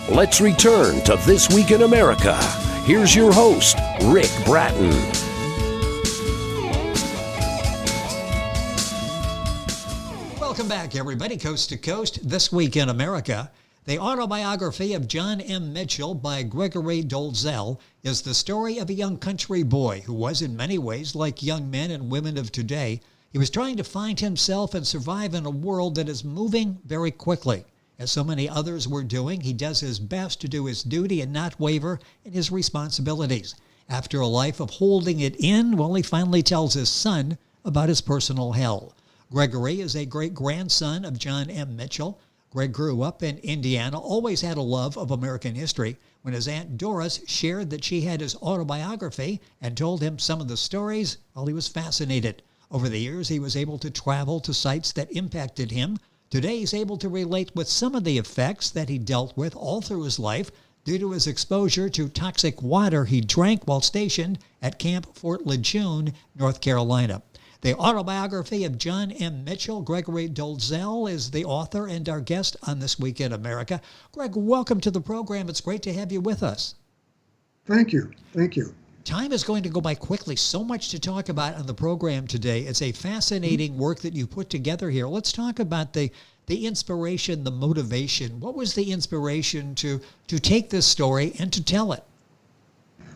Let's return to This Week in America. Here's your host, Rick Bratton. Welcome back, everybody, coast to coast. This Week in America. The autobiography of John M. Mitchell by Gregory Dolezal is the story of a young country boy who was in many ways like young men and women of today. He was trying to find himself and survive in a world that is moving very quickly. As so many others were doing, he does his best to do his duty and not waver in his responsibilities. After a life of holding it in, he finally tells his son about his personal hell. Gregory is a great-grandson of John M. Mitchell. Greg grew up in Indiana, always had a love of American history. When his Aunt Doris shared that she had his autobiography and told him some of the stories, he was fascinated. Over the years, he was able to travel to sites that impacted him. Today, he's able to relate with some of the effects that he dealt with all through his life due to his exposure to toxic water he drank while stationed at Camp Lejeune, North Carolina. The autobiography of John M. Mitchell, Gregory Dolezal, is the author and our guest on This Week in America. Greg, welcome to the program. It's great to have you with us. Thank you. Thank you. Time is going to go by quickly. So much to talk about on the program today. It's a fascinating work that you put together here. Let's talk about the inspiration, the motivation. What was the inspiration to take this story and to tell it?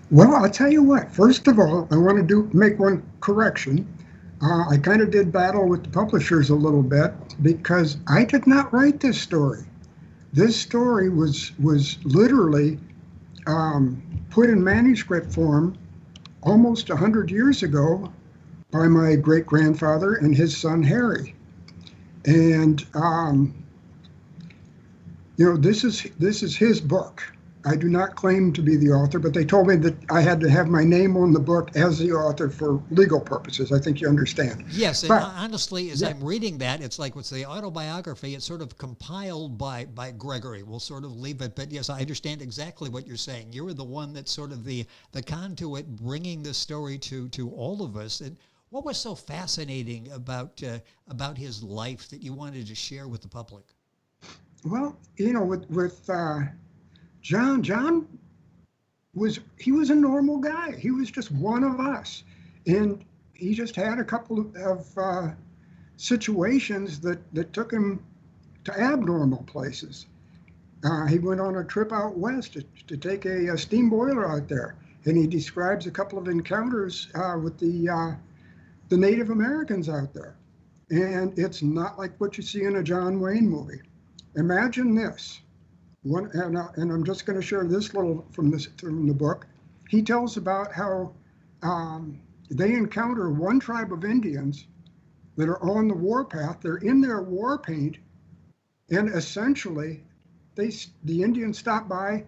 Well, I'll tell you what. First of all, I want to make one correction. I kind of did battle with the publishers a little bit because I did not write this story. This story was literally put in manuscript form almost 100 years ago by my great-grandfather and his son Harry. And this is his book. I do not claim to be the author, but they told me that I had to have my name on the book as the author for legal purposes. I think you understand. Yes, and honestly, as I'm reading that, it's like what's the autobiography, it's sort of compiled by Gregory. We'll sort of leave it, but yes, I understand exactly what you're saying. You were the one that's sort of the conduit bringing this story to all of us. And what was so fascinating about his life that you wanted to share with the public? Well, with John was a normal guy. He was just one of us. And he just had a couple of situations that took him to abnormal places. He went on a trip out west to take a steam boiler out there. And he describes a couple of encounters with the Native Americans out there. And it's not like what you see in a John Wayne movie. Imagine this. And I'm just going to share this little from the book. He tells about how they encounter one tribe of Indians that are on the warpath. They're in their war paint, and essentially, the Indians stop by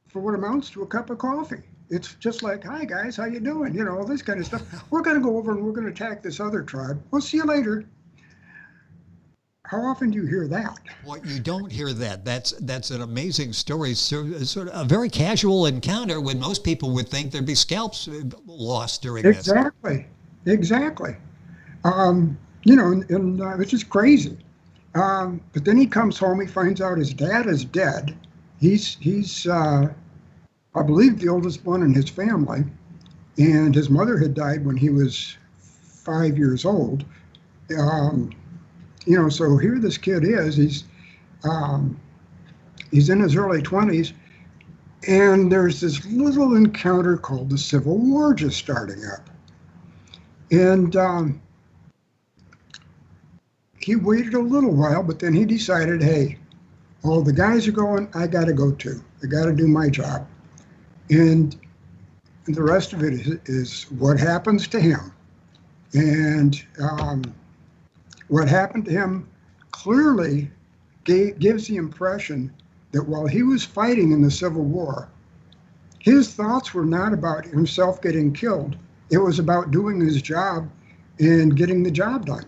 for what amounts to a cup of coffee. It's just like, "Hi guys, how you doing?" All this kind of stuff. We're going to go over and we're going to attack this other tribe. We'll see you later. How often do you hear that? Well, you don't hear that. That's an amazing story. So, sort of a very casual encounter when most people would think there'd be scalps lost during this. Exactly. It's just crazy. But then he comes home. He finds out his dad is dead. He's I believe the oldest one in his family, and his mother had died when he was 5 years old. So here this kid is, he's in his early 20s, and there's this little encounter called the Civil War just starting up. And he waited a little while, but then he decided, hey, all the guys are going, I got to go too. I got to do my job. And the rest of it is what happens to him. And what happened to him clearly gives the impression that while he was fighting in the Civil War, his thoughts were not about himself getting killed. It was about doing his job and getting the job done.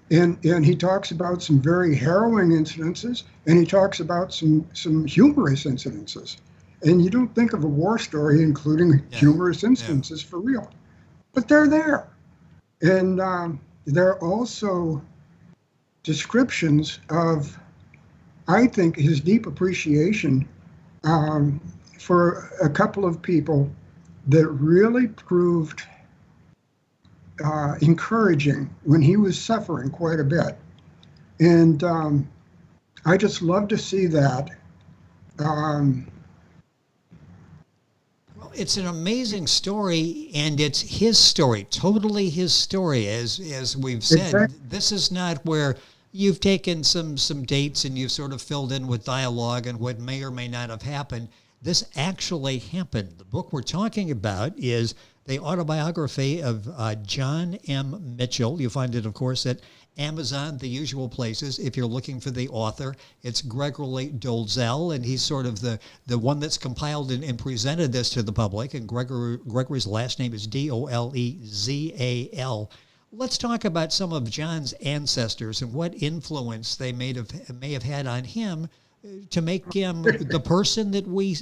And he talks about some very harrowing incidences, and he talks about some humorous incidences. And you don't think of a war story including humorous instances for real, but they're there. And there are also descriptions of I think his deep appreciation for a couple of people that really proved encouraging when he was suffering quite a bit. And I just love to see that. Well, it's an amazing story, and it's his story, totally his story. As we've said, Exactly. This is not where you've taken some dates and you've sort of filled in with dialogue and what may or may not have happened. This actually happened. The book we're talking about is the autobiography of John M. Mitchell. You find it, of course, at Amazon, the usual places. If you're looking for the author, it's Gregory Dolezal, and he's sort of the one that's compiled and presented this to the public. And Gregory's last name is Dolezal. Let's talk about some of John's ancestors and what influence they may have had on him to make him the person that we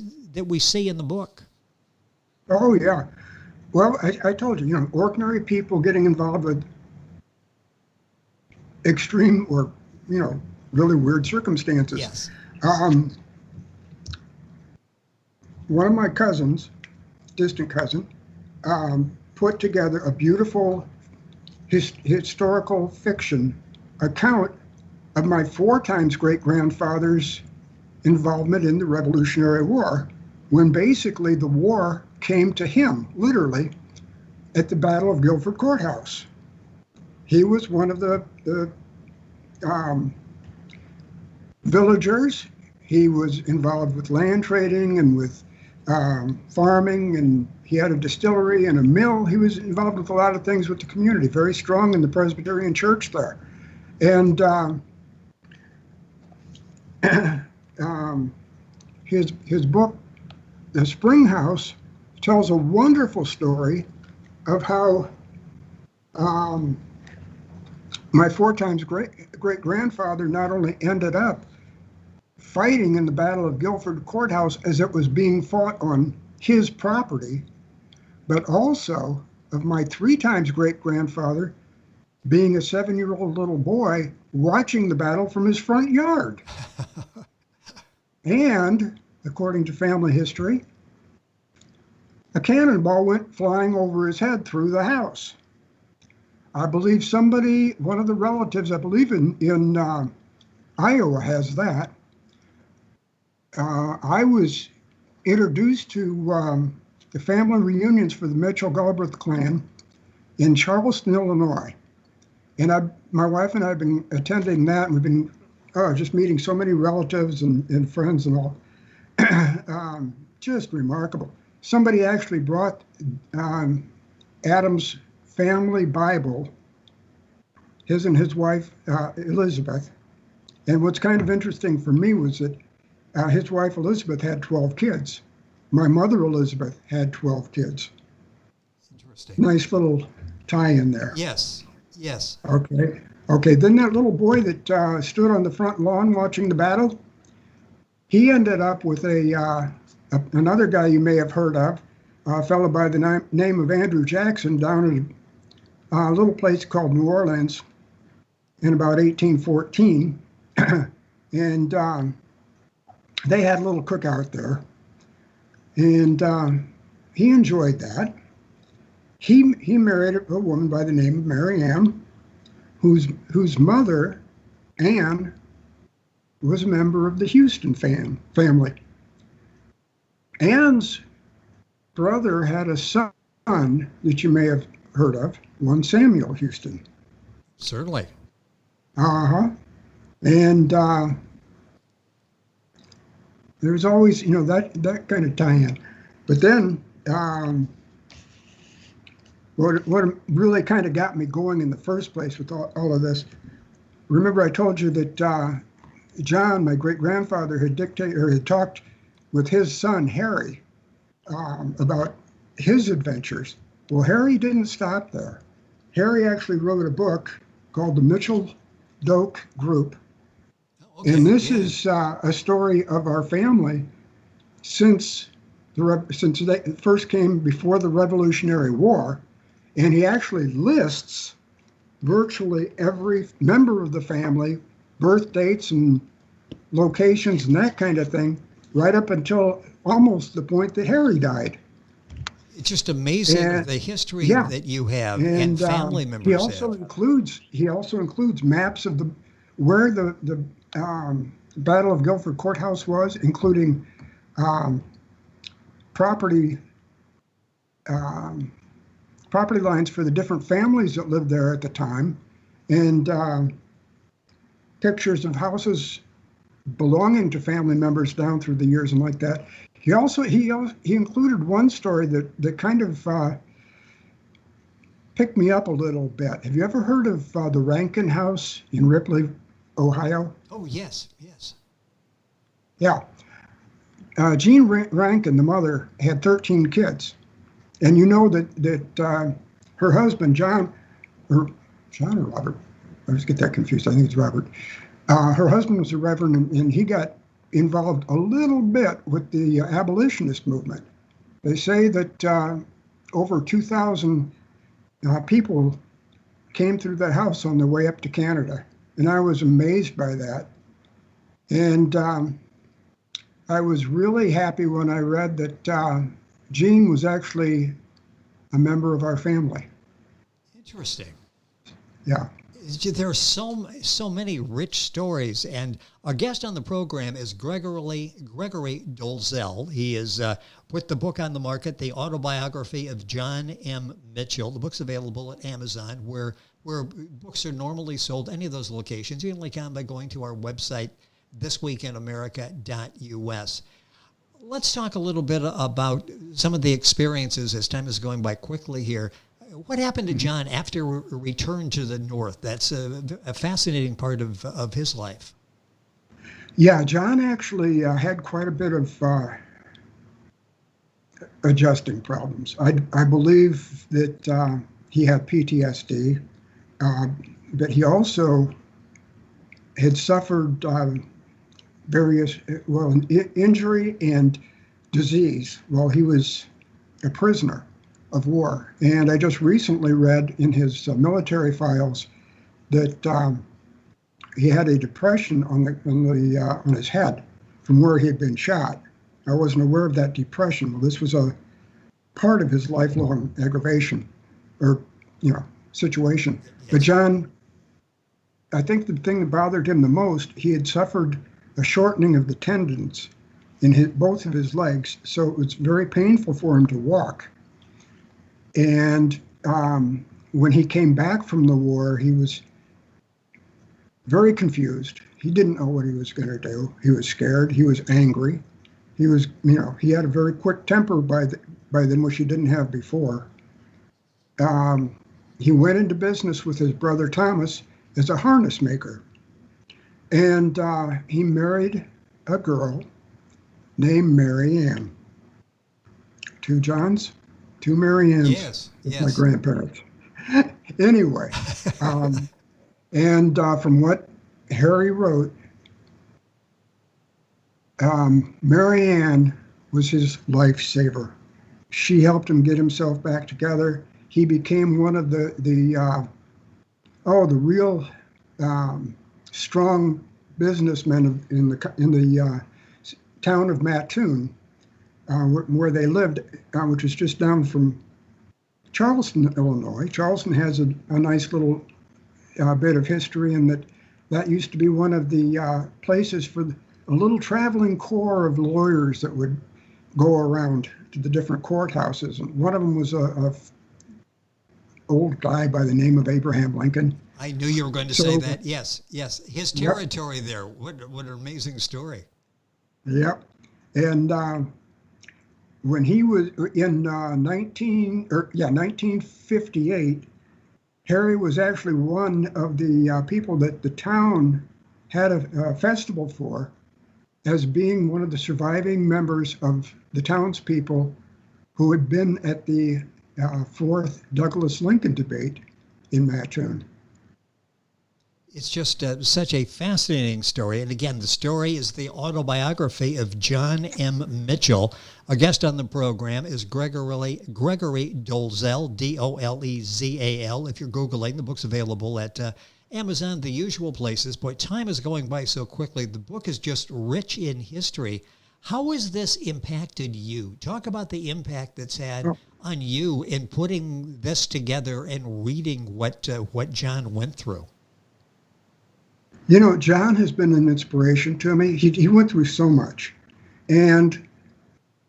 see in the book. Oh, yeah. Well, I told you, ordinary people getting involved with extreme or, really weird circumstances. Yes. One of my cousins, distant cousin, put together a beautiful historical fiction account of my 4 times great-grandfather's involvement in the Revolutionary War, when basically the war came to him, literally, at the Battle of Guilford Courthouse. He was one of the villagers. He was involved with land trading and with farming, and he had a distillery and a mill. He was involved with a lot of things with the community, very strong in the Presbyterian church there. And his book, The Spring House, tells a wonderful story of how my 4 times great-grandfather not only ended up fighting in the Battle of Guilford Courthouse as it was being fought on his property, but also of my 3 times great-grandfather being a 7-year-old little boy watching the battle from his front yard. And, according to family history, a cannonball went flying over his head through the house. I believe one of the relatives, I believe in Iowa has that. I was introduced to the family reunions for the Mitchell-Galbraith clan in Charleston, Illinois. And my wife and I have been attending that, and we've been just meeting so many relatives and friends and all. Just remarkable. Somebody actually brought Adam's family Bible, his and his wife, Elizabeth. And what's kind of interesting for me was that his wife, Elizabeth, had 12 kids. My mother, Elizabeth, had 12 kids. Interesting. Nice little tie-in there. Yes. Okay. Then that little boy that stood on the front lawn watching the battle, he ended up with another guy you may have heard of, a fellow by the name of Andrew Jackson, down at a little place called New Orleans in about 1814. And they had a little cookout there. And he enjoyed that. He married a woman by the name of Mary Ann, whose mother, Anne, was a member of the Houston family. Anne's brother had a son that you may have heard of, one Samuel Houston. Certainly. And there's always, that kind of tie-in. But then what really kind of got me going in the first place with all of this, remember I told you that John, my great-grandfather, had talked with his son, Harry, about his adventures. Well, Harry didn't stop there. Harry actually wrote a book called The Mitchell-Doak Group. Okay, and this is a story of our family since they first came before the Revolutionary War. And he actually lists virtually every member of the family, birth dates and locations and that kind of thing, right up until almost the point that Harry died. It's just amazing the history that you have and family members he also includes maps of where the Battle of Guilford Courthouse was, including property lines for the different families that lived there at the time, and pictures of houses belonging to family members down through the years and like that. He included one story that kind of picked me up a little bit. Have you ever heard of the Rankin House in Ripley, Ohio? Oh, yes. Yeah. Jean Rankin, the mother, had 13 kids. And you know that her husband, John or Robert, I always get that confused, I think it's Robert. Her husband was a reverend, and he got involved a little bit with the abolitionist movement. They say that over 2,000 people came through that house on their way up to Canada. And I was amazed by that. And I was really happy when I read that Jean was actually a member of our family. Interesting. Yeah. There are so many rich stories, and our guest on the program is Gregory Dolezal. He has put the book on the market, The Autobiography of John M. Mitchell. The book's available at Amazon, where books are normally sold, any of those locations. You can link on by going to our website, thisweekinamerica.us. Let's talk a little bit about some of the experiences as time is going by quickly here. What happened to John after return to the North? That's a fascinating part of his life. Yeah, John actually had quite a bit of adjusting problems. I believe that he had PTSD, but he also had suffered various, injury and disease while he was a prisoner of war. And I just recently read in his military files that he had a depression on his head from where he had been shot. I wasn't aware of that depression. Well, this was a part of his lifelong aggravation or situation. But John, I think the thing that bothered him the most, he had suffered a shortening of the tendons in both of his legs, so it was very painful for him to walk. And when he came back from the war, he was very confused. He didn't know what he was going to do. He was scared. He was angry. He was, he had a very quick temper by then, which he didn't have before. He went into business with his brother Thomas as a harness maker. And he married a girl named Mary Ann. Two Johns, two Mary Anns. Yes. My grandparents. Anyway, and from what Harry wrote, Mary Ann was his lifesaver. She helped him get himself back together. He became one of the real strong businessmen in the town of Mattoon, where they lived, which is just down from Charleston, Illinois. Charleston has a nice little bit of history in that used to be one of the places for a little traveling corps of lawyers that would go around to the different courthouses. And one of them was a old guy by the name of Abraham Lincoln. I knew you were going to say that. Yes. His territory there. What an amazing story. Yep. And when he was in 1958, Harry was actually one of the people that the town had a festival for, as being one of the surviving members of the townspeople who had been at the fourth Douglas-Lincoln debate in Mattoon. It's just such a fascinating story. And again, the story is the autobiography of John M. Mitchell. Our guest on the program is Gregory Dolezal, Dolezal. If you're Googling, the book's available at Amazon, the usual places. Boy, time is going by so quickly. The book is just rich in history. How has this impacted you? Talk about the impact that's had on you in putting this together and reading what John went through. You know, John has been an inspiration to me. He went through so much. And,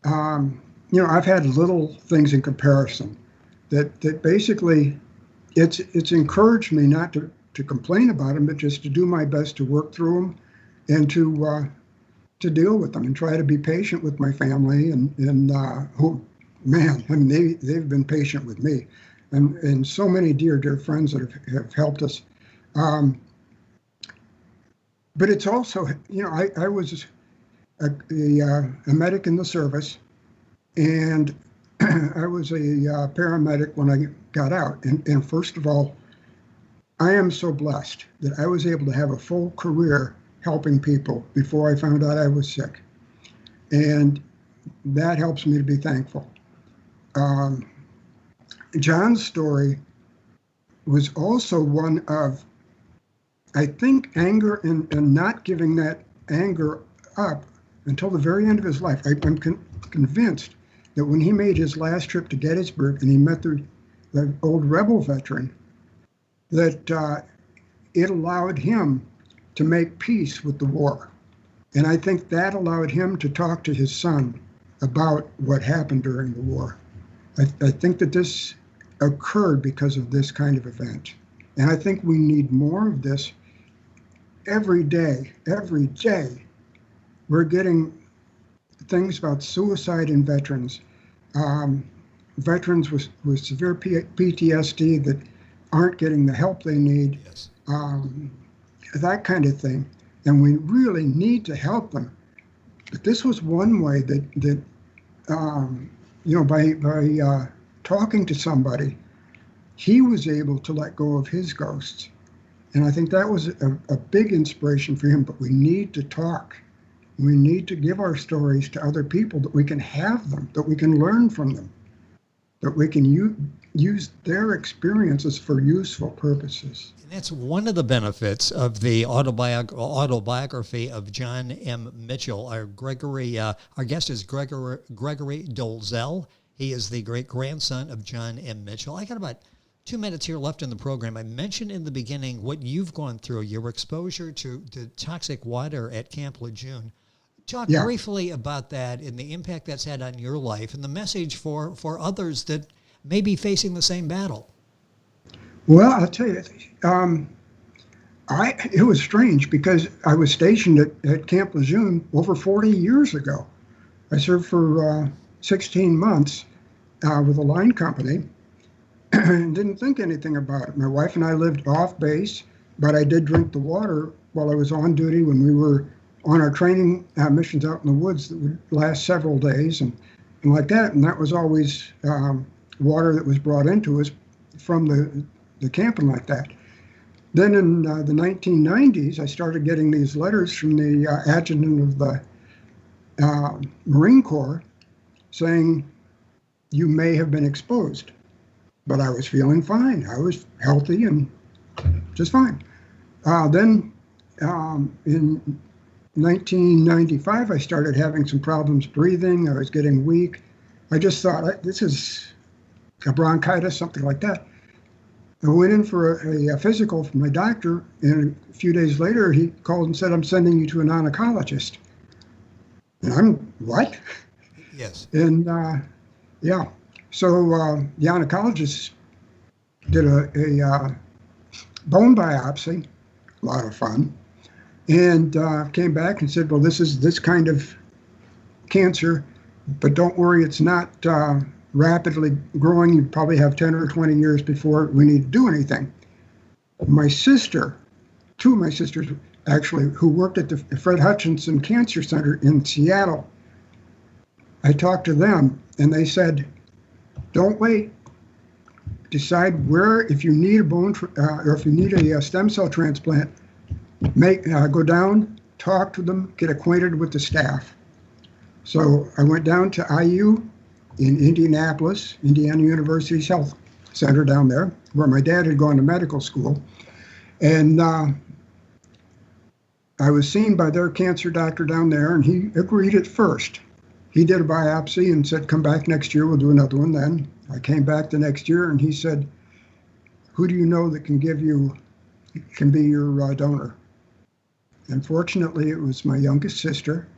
you know, I've had little things in comparison that basically it's encouraged me not to complain about them, but just to do my best to work through them and to deal with them and try to be patient with my family and who, man, I mean, they've been patient with me and so many dear friends that have helped us. But it's also, you know, I was a medic in the service, and I was a paramedic when I got out. And first of all, I am so blessed that I was able to have a full career helping people before I found out I was sick. And that helps me to be thankful. John's story was also one of, I think, anger and not giving that anger up until the very end of his life. I'm convinced that when he made his last trip to Gettysburg and he met the old rebel veteran, that it allowed him to make peace with the war. And I think that allowed him to talk to his son about what happened during the war. I think that this occurred because of this kind of event. And I think we need more of this every day. Every day, we're getting things about suicide in veterans, veterans with severe PTSD that aren't getting the help they need. Yes. That kind of thing, and we really need to help them. But this was one way that you know, by talking to somebody, he was able to let go of his ghosts, and I think that was a big inspiration for him. But we need to talk. We need to give our stories to other people that we can have them, that we can learn from them, that we can use their experiences for useful purposes. And that's one of the benefits of the autobiography of John M. Mitchell. Our guest is Gregory Dolezal. He is the great-grandson of John M. Mitchell. I got about 2 minutes here left in the program. I mentioned in the beginning what you've gone through, your exposure to toxic water at Camp Lejeune. Talk briefly about that and the impact that's had on your life and the message for others that may be facing the same battle. Well, I'll tell you, it was strange because I was stationed at Camp Lejeune over 40 years ago. I served for 16 months with a line company and didn't think anything about it. My wife and I lived off base, but I did drink the water while I was on duty when we were on our training missions out in the woods that would last several days and like that. And that was always water that was brought into us from the camping like that. Then in the 1990s, I started getting these letters from the adjutant of the Marine Corps saying, you may have been exposed. But I was feeling fine. I was healthy and just fine. Then in 1995, I started having some problems breathing. I was getting weak. I just thought, this is a bronchitis, something like that. I went in for a physical from my doctor, and a few days later, he called and said, I'm sending you to an oncologist. And I'm, what? Yes. And yeah, so the oncologist did a bone biopsy, a lot of fun, and came back and said, well, this is this kind of cancer, but don't worry, it's not rapidly growing. You probably have 10 or 20 years before we need to do anything. My sister, two of my sisters actually, who worked at the Fred Hutchinson Cancer Center in Seattle, I talked to them and they said, don't wait. Decide where, if you need a bone, or if you need a stem cell transplant, go down, talk to them, get acquainted with the staff. So I went down to IU in Indianapolis, Indiana University's Health Center down there, where my dad had gone to medical school. And I was seen by their cancer doctor down there, and he agreed at first. He did a biopsy and said, come back next year, we'll do another one then. I came back the next year, and he said, who do you know that can be your donor? And fortunately, it was my youngest sister,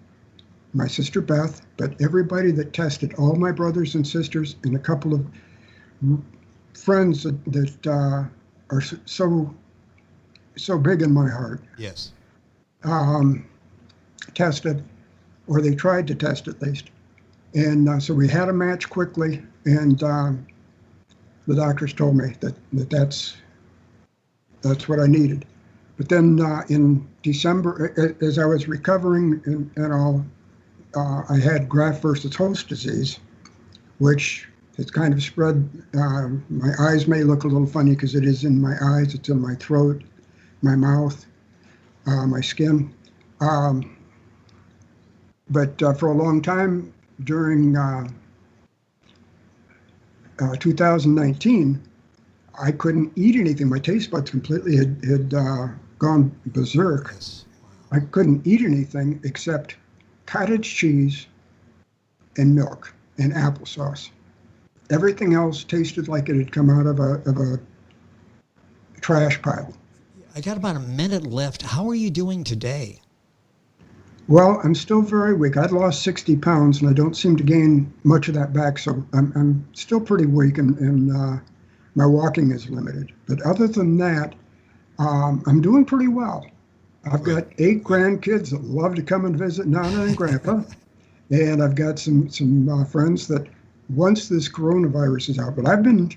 my sister Beth, but everybody that tested, all my brothers and sisters, and a couple of friends that are so big in my heart. Yes. Tested, or they tried to test at least. And so we had a match quickly, and the doctors told me that's what I needed. But then in December, as I was recovering and all, I had graft versus host disease, which has kind of spread. My eyes may look a little funny because it is in my eyes, it's in my throat, my mouth, my skin. But for a long time during 2019, I couldn't eat anything. My taste buds completely had gone berserk. Yes. I couldn't eat anything except cottage cheese and milk and applesauce. Everything else tasted like it had come out of a trash pile. I got about a minute left. How are you doing today? Well, I'm still very weak. I'd lost 60 pounds, and I don't seem to gain much of that back, so I'm still pretty weak, and my walking is limited. But other than that, I'm doing pretty well. I've got 8 grandkids that love to come and visit Nana and Grandpa, and I've got some friends that once this coronavirus is out. But I've been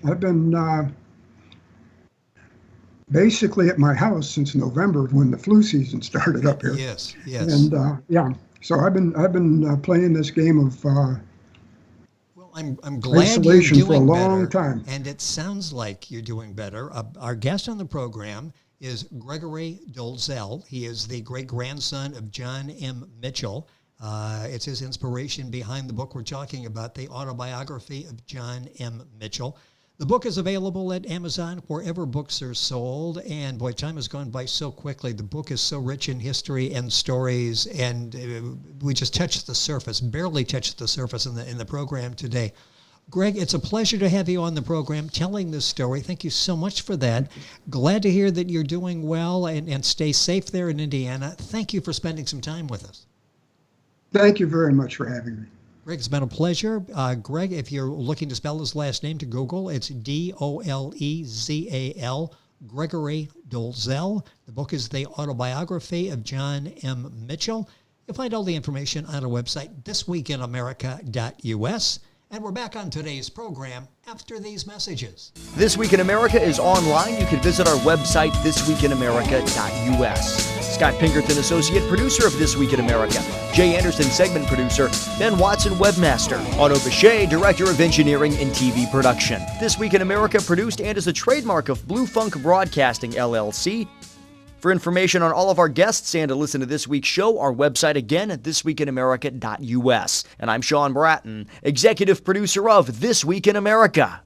basically at my house since November when the flu season started up here. Yes. And yeah, so I've been playing this game of well, I'm glad isolation you're for a doing long better, time. and it sounds like you're doing better. Our guest on the program is Gregory Dolezal. He is the great-grandson of John M. Mitchell. It's his inspiration behind the book we're talking about, the autobiography of John M. Mitchell. The book is available at Amazon, wherever books are sold. And boy, time has gone by so quickly. The book is so rich in history and stories, and we just touched the surface, barely touched the surface in the program today. Greg, it's a pleasure to have you on the program telling this story. Thank you so much for that. Glad to hear that you're doing well, and stay safe there in Indiana. Thank you for spending some time with us. Thank you very much for having me. Greg, it's been a pleasure. Greg, if you're looking to spell his last name to Google, it's Dolezal, Gregory Dolezal. The book is The Autobiography of John M. Mitchell. You'll find all the information on our website, thisweekinamerica.us. And we're back on today's program after these messages. This Week in America is online. You can visit our website, thisweekinamerica.us. Scott Pinkerton, Associate Producer of This Week in America. Jay Anderson, Segment Producer. Ben Watson, Webmaster. Otto Bechet, Director of Engineering and TV Production. This Week in America produced and is a trademark of Blue Funk Broadcasting, LLC. For information on all of our guests and to listen to this week's show, our website again at thisweekinamerica.us. And I'm Sean Bratton, Executive Producer of This Week in America.